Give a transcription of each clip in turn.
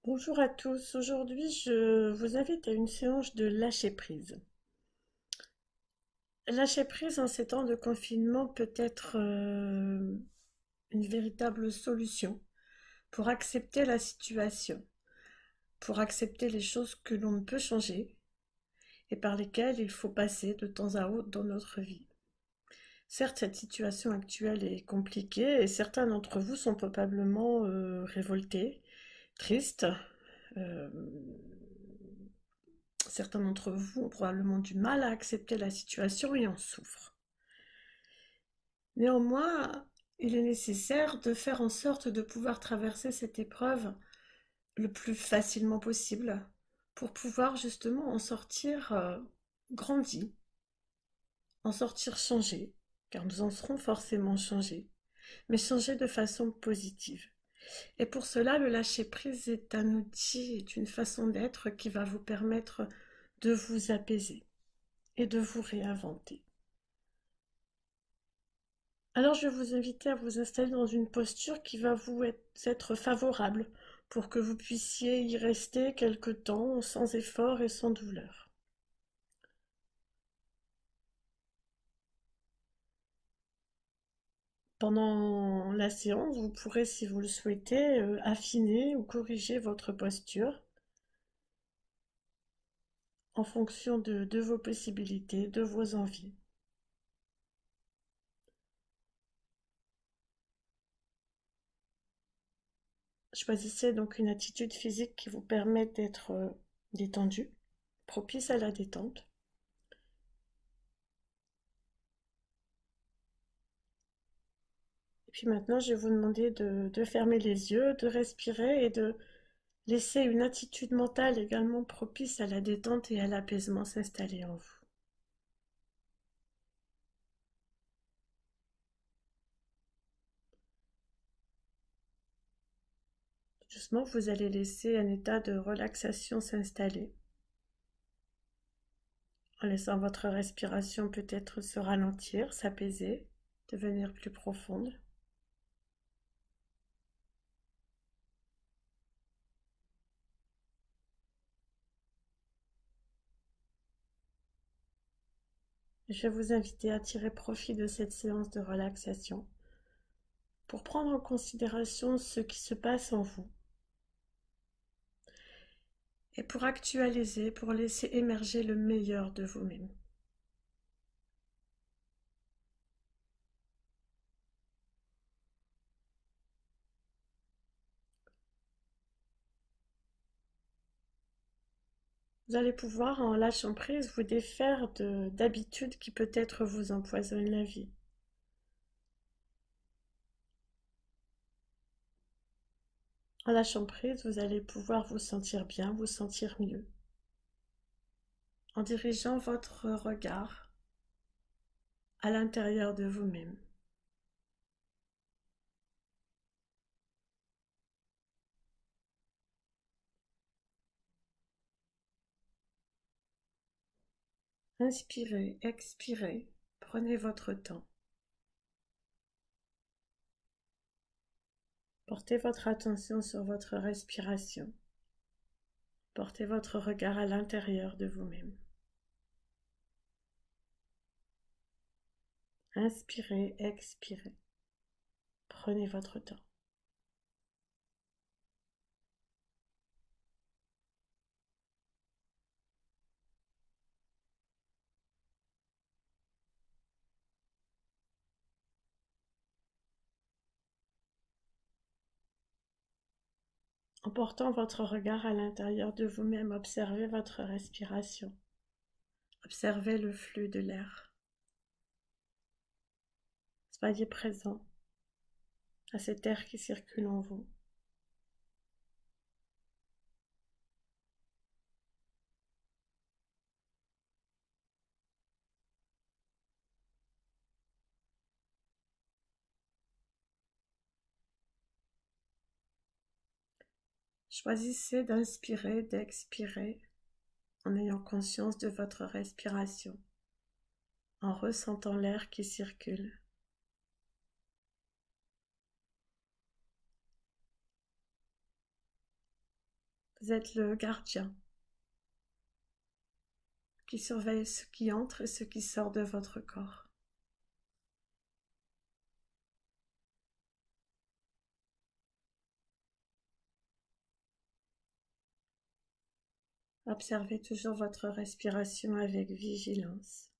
Bonjour à tous, aujourd'hui je vous invite à une séance de lâcher prise. Lâcher prise en ces temps de confinement peut être une véritable solution pour accepter la situation, pour accepter les choses que l'on ne peut changer et par lesquelles il faut passer de temps à autre dans notre vie. Certes, cette situation actuelle est compliquée et certains d'entre vous sont probablement révoltés, tristes. euh, Certains d'entre vous ont probablement du mal à accepter la situation et en souffrent. Néanmoins, il est nécessaire de faire en sorte de pouvoir traverser cette épreuve le plus facilement possible pour pouvoir justement en sortir grandi, en sortir changé, car nous en serons forcément changés, mais changés de façon positive. Et pour cela, le lâcher-prise est un outil, est une façon d'être qui va vous permettre de vous apaiser et de vous réinventer. Alors je vais vous inviter à vous installer dans une posture qui va vous être favorable pour que vous puissiez y rester quelque temps sans effort et sans douleur. Pendant la séance, vous pourrez, si vous le souhaitez, affiner ou corriger votre posture en fonction de vos possibilités, de vos envies. Choisissez donc une attitude physique qui vous permet d'être détendu, propice à la détente. Et puis maintenant, je vais vous demander de fermer les yeux, de respirer et de laisser une attitude mentale également propice à la détente et à l'apaisement s'installer en vous. Doucement, vous allez laisser un état de relaxation s'installer, en laissant votre respiration peut-être se ralentir, s'apaiser, devenir plus profonde. Je vais vous inviter à tirer profit de cette séance de relaxation pour prendre en considération ce qui se passe en vous et pour actualiser, pour laisser émerger le meilleur de vous-même. Vous allez pouvoir, en lâchant prise, vous défaire d'habitudes qui peut-être vous empoisonnent la vie. En lâchant prise, vous allez pouvoir vous sentir bien, vous sentir mieux, en dirigeant votre regard à l'intérieur de vous-même. Inspirez, expirez, prenez votre temps. Portez votre attention sur votre respiration. Portez votre regard à l'intérieur de vous-même. Inspirez, expirez. Prenez votre temps. En portant votre regard à l'intérieur de vous-même, observez votre respiration. Observez le flux de l'air. Soyez présent à cet air qui circule en vous. Choisissez d'inspirer, d'expirer en ayant conscience de votre respiration, en ressentant l'air qui circule. Vous êtes le gardien qui surveille ce qui entre et ce qui sort de votre corps. Observez toujours votre respiration avec vigilance,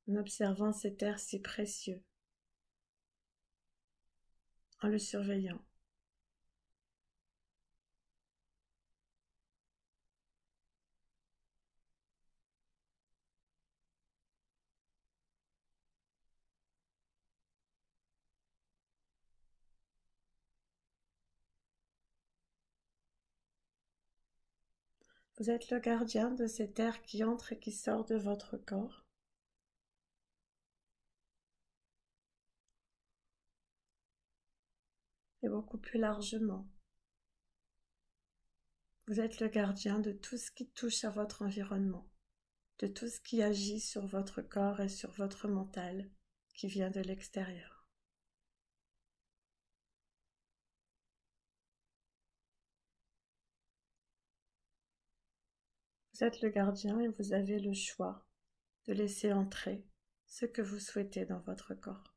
en observant cet air si précieux, en le surveillant. Vous êtes le gardien de cet air qui entre et qui sort de votre corps. Et beaucoup plus largement, vous êtes le gardien de tout ce qui touche à votre environnement, de tout ce qui agit sur votre corps et sur votre mental qui vient de l'extérieur. Vous êtes le gardien et vous avez le choix de laisser entrer ce que vous souhaitez dans votre corps.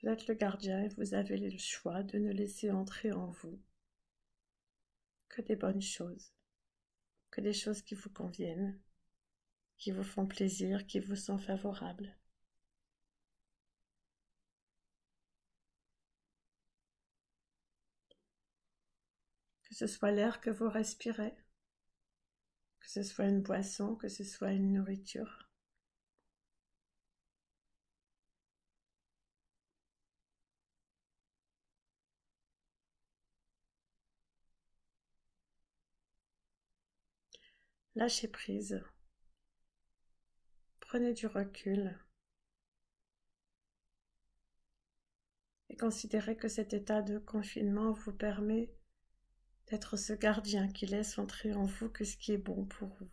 Vous êtes le gardien et vous avez le choix de ne laisser entrer en vous que des bonnes choses, que des choses qui vous conviennent, qui vous font plaisir, qui vous sont favorables. Que ce soit l'air que vous respirez, que ce soit une boisson, que ce soit une nourriture. Lâchez prise, prenez du recul et considérez que cet état de confinement vous permet d'être ce gardien qui laisse entrer en vous que ce qui est bon pour vous.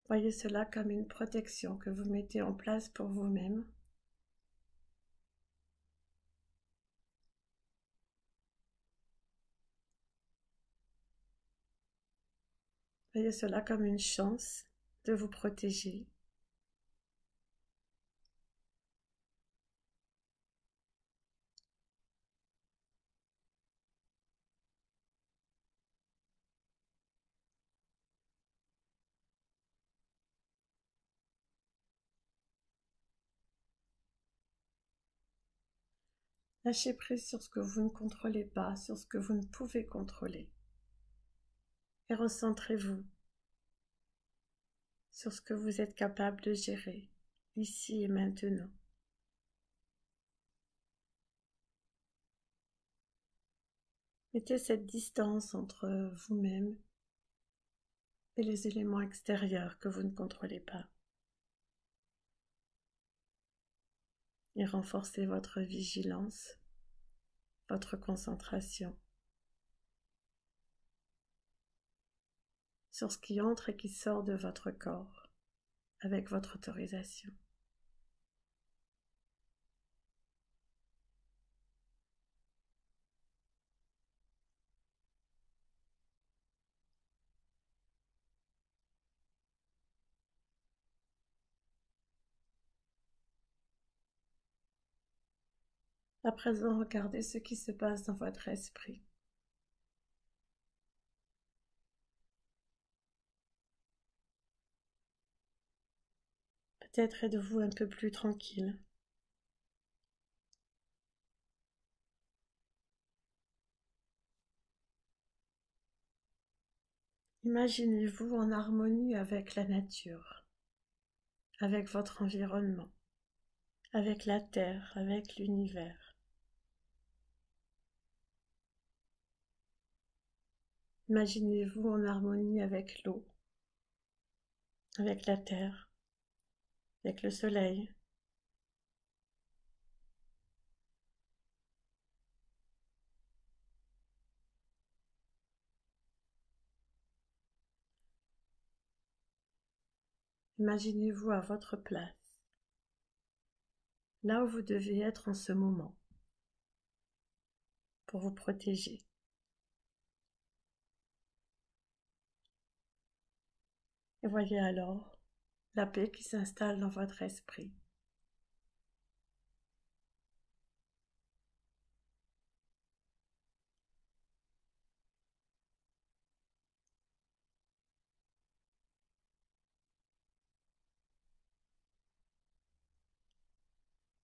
Voyez cela comme une protection que vous mettez en place pour vous-même. Voyez cela comme une chance de vous protéger. Lâchez prise sur ce que vous ne contrôlez pas, sur ce que vous ne pouvez contrôler. Et recentrez-vous sur ce que vous êtes capable de gérer, ici et maintenant. Mettez cette distance entre vous-même et les éléments extérieurs que vous ne contrôlez pas. Et renforcez votre vigilance, votre concentration sur ce qui entre et qui sort de votre corps avec votre autorisation. À présent, regardez ce qui se passe dans votre esprit. Peut-être êtes-vous un peu plus tranquille. Imaginez-vous en harmonie avec la nature, avec votre environnement, avec la terre, avec l'univers. Imaginez-vous en harmonie avec l'eau, avec la terre, avec le soleil. Imaginez-vous à votre place, là où vous devez être en ce moment, pour vous protéger. Et voyez alors la paix qui s'installe dans votre esprit.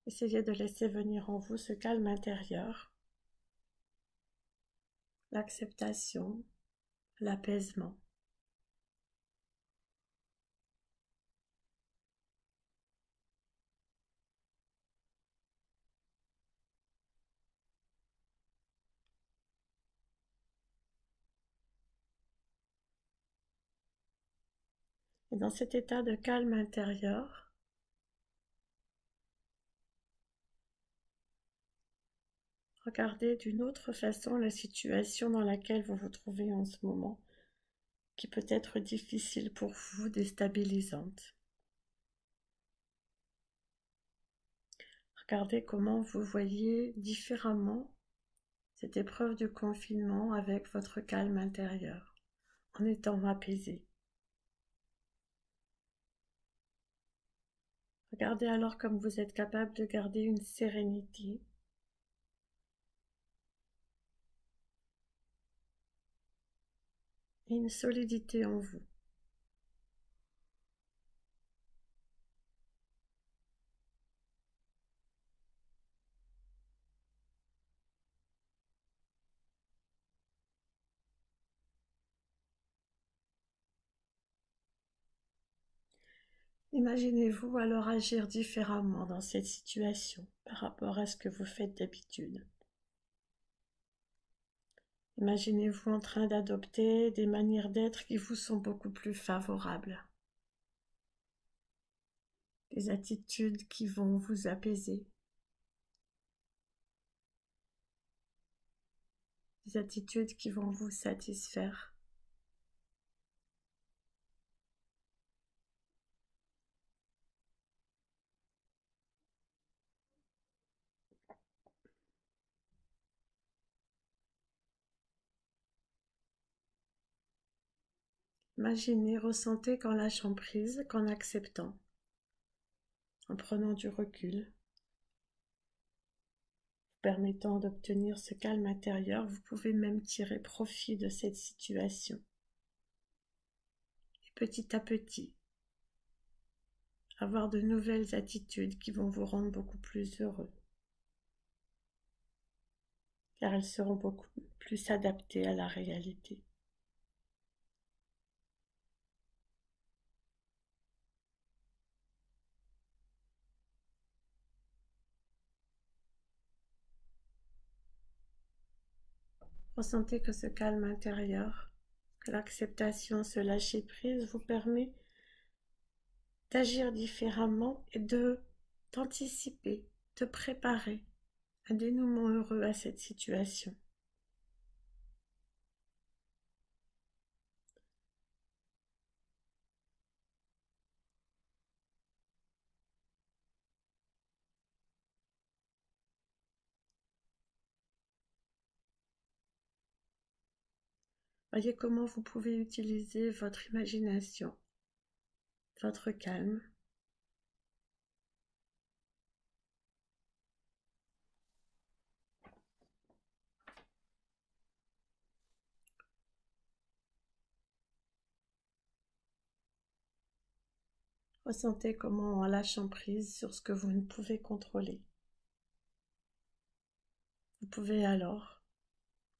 Essayez de laisser venir en vous ce calme intérieur, l'acceptation, l'apaisement. Et dans cet état de calme intérieur, regardez d'une autre façon la situation dans laquelle vous vous trouvez en ce moment, qui peut être difficile pour vous, déstabilisante. Regardez comment vous voyez différemment cette épreuve du confinement avec votre calme intérieur, en étant apaisé. Regardez alors comme vous êtes capable de garder une sérénité, et une solidité en vous. Imaginez-vous alors agir différemment dans cette situation par rapport à ce que vous faites d'habitude. Imaginez-vous en train d'adopter des manières d'être qui vous sont beaucoup plus favorables, des attitudes qui vont vous apaiser, des attitudes qui vont vous satisfaire. Imaginez, ressentez qu'en lâchant prise, qu'en acceptant, en prenant du recul, permettant d'obtenir ce calme intérieur, vous pouvez même tirer profit de cette situation. Et petit à petit, avoir de nouvelles attitudes qui vont vous rendre beaucoup plus heureux, car elles seront beaucoup plus adaptées à la réalité. Ressentez que ce calme intérieur, que l'acceptation, ce lâcher prise vous permet d'agir différemment et d'anticiper, de préparer un dénouement heureux à cette situation. Voyez comment vous pouvez utiliser votre imagination, votre calme, ressentez comment en lâchant prise sur ce que vous ne pouvez contrôler, vous pouvez alors,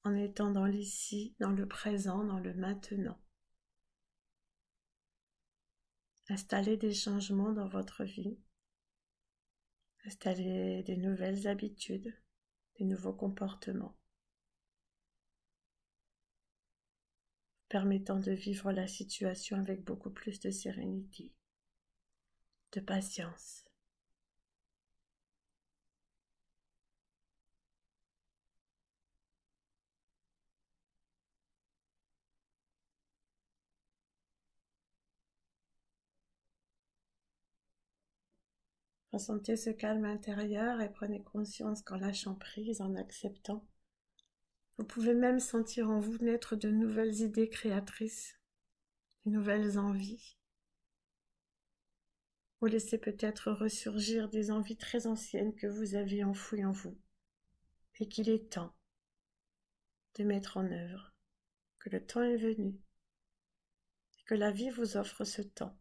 en étant dans l'ici, dans le présent, dans le maintenant, installer des changements dans votre vie, installer des nouvelles habitudes, des nouveaux comportements, permettant de vivre la situation avec beaucoup plus de sérénité, de patience. Ressentez ce calme intérieur et prenez conscience qu'en lâchant prise, en acceptant, vous pouvez même sentir en vous naître de nouvelles idées créatrices, de nouvelles envies. Vous laissez peut-être ressurgir des envies très anciennes que vous aviez enfouies en vous et qu'il est temps de mettre en œuvre, que le temps est venu et que la vie vous offre ce temps.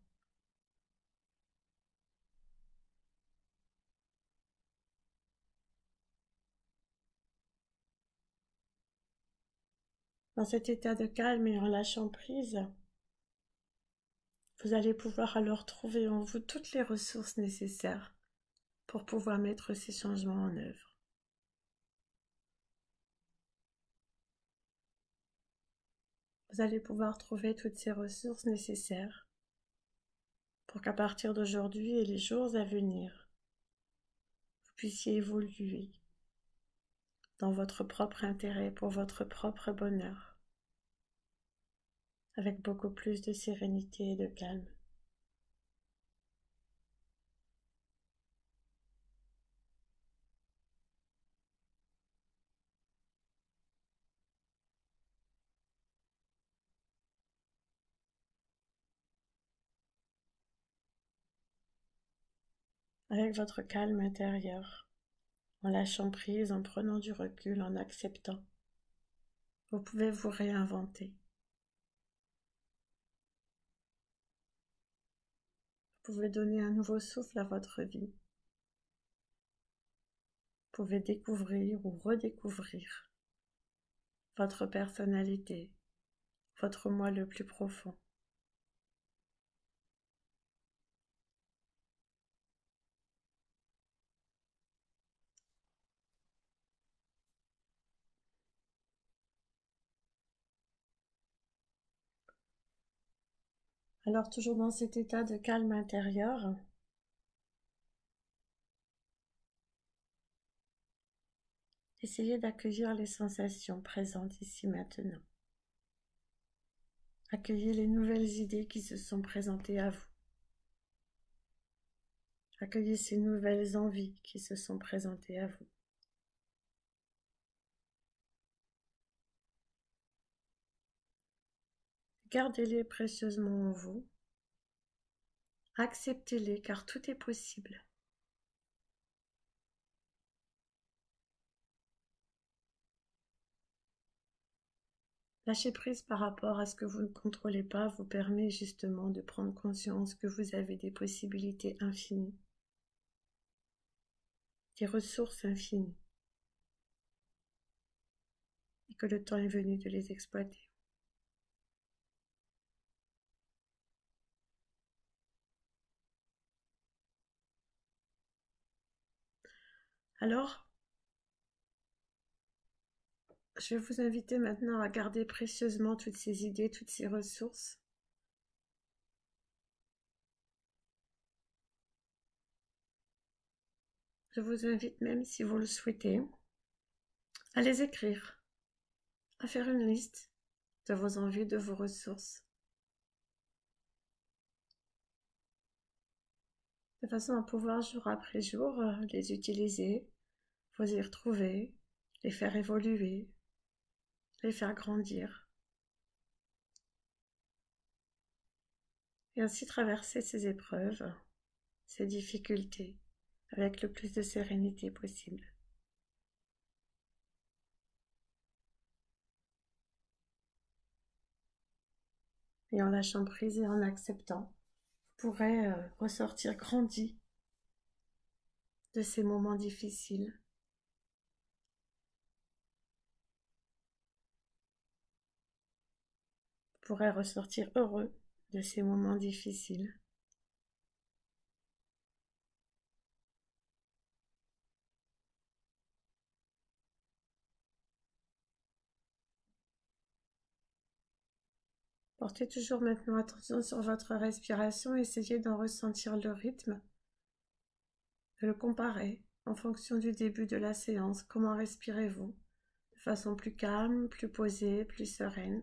Dans cet état de calme et en lâchant prise, vous allez pouvoir alors trouver en vous toutes les ressources nécessaires pour pouvoir mettre ces changements en œuvre. Vous allez pouvoir trouver toutes ces ressources nécessaires pour qu'à partir d'aujourd'hui et les jours à venir, vous puissiez évoluer dans votre propre intérêt, pour votre propre bonheur, avec beaucoup plus de sérénité et de calme. Avec votre calme intérieur, en lâchant prise, en prenant du recul, en acceptant, vous pouvez vous réinventer. Vous pouvez donner un nouveau souffle à votre vie. Vous pouvez découvrir ou redécouvrir votre personnalité, votre moi le plus profond. Alors toujours dans cet état de calme intérieur, essayez d'accueillir les sensations présentes ici maintenant. Accueillez les nouvelles idées qui se sont présentées à vous. Accueillez ces nouvelles envies qui se sont présentées à vous. Gardez-les précieusement en vous. Acceptez-les car tout est possible. Lâcher prise par rapport à ce que vous ne contrôlez pas vous permet justement de prendre conscience que vous avez des possibilités infinies, des ressources infinies, et que le temps est venu de les exploiter. Alors, je vais vous inviter maintenant à garder précieusement toutes ces idées, toutes ces ressources. Je vous invite même, si vous le souhaitez, à les écrire, à faire une liste de vos envies, de vos ressources, de façon à pouvoir jour après jour les utiliser, vous y retrouver, les faire évoluer, les faire grandir, et ainsi traverser ces épreuves, ces difficultés, avec le plus de sérénité possible. Et en lâchant prise et en acceptant, vous pourrez ressortir grandi de ces moments difficiles. Vous pourrez ressortir heureux de ces moments difficiles. Portez toujours maintenant attention sur votre respiration, essayez d'en ressentir le rythme, de le comparer en fonction du début de la séance. Comment respirez-vous? De façon plus calme, plus posée, plus sereine.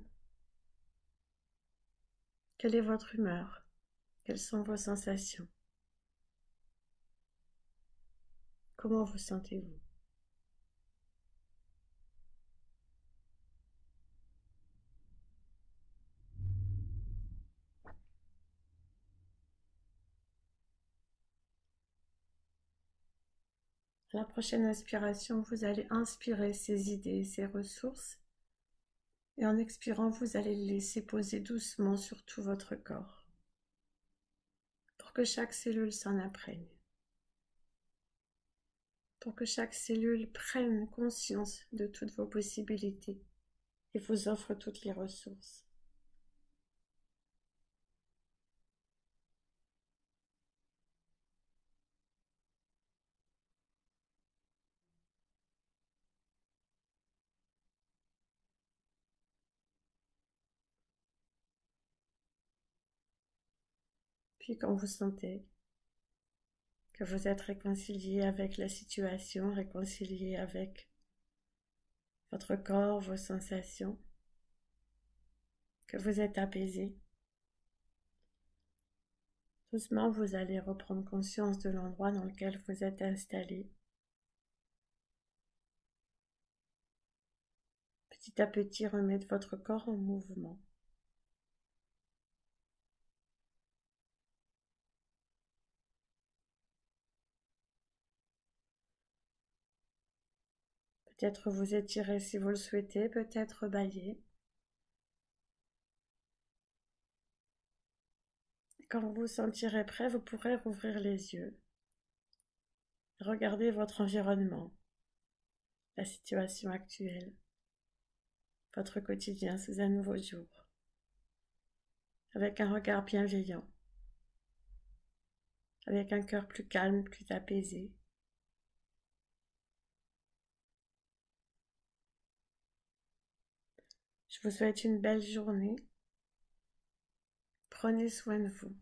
Quelle est votre humeur? Quelles sont vos sensations? Comment vous sentez-vous? À la prochaine inspiration, vous allez inspirer ces idées, ces ressources, et en expirant, vous allez les laisser poser doucement sur tout votre corps, pour que chaque cellule s'en imprègne, pour que chaque cellule prenne conscience de toutes vos possibilités et vous offre toutes les ressources. Puis quand vous sentez que vous êtes réconcilié avec la situation, réconcilié avec votre corps, vos sensations, que vous êtes apaisé, doucement vous allez reprendre conscience de l'endroit dans lequel vous êtes installé. Petit à petit, remettre votre corps en mouvement. Peut-être vous étirer si vous le souhaitez, peut-être bâiller. Quand vous vous sentirez prêt, vous pourrez rouvrir les yeux. Regardez votre environnement, la situation actuelle, votre quotidien sous un nouveau jour, avec un regard bienveillant, avec un cœur plus calme, plus apaisé. Je vous souhaite une belle journée. Prenez soin de vous.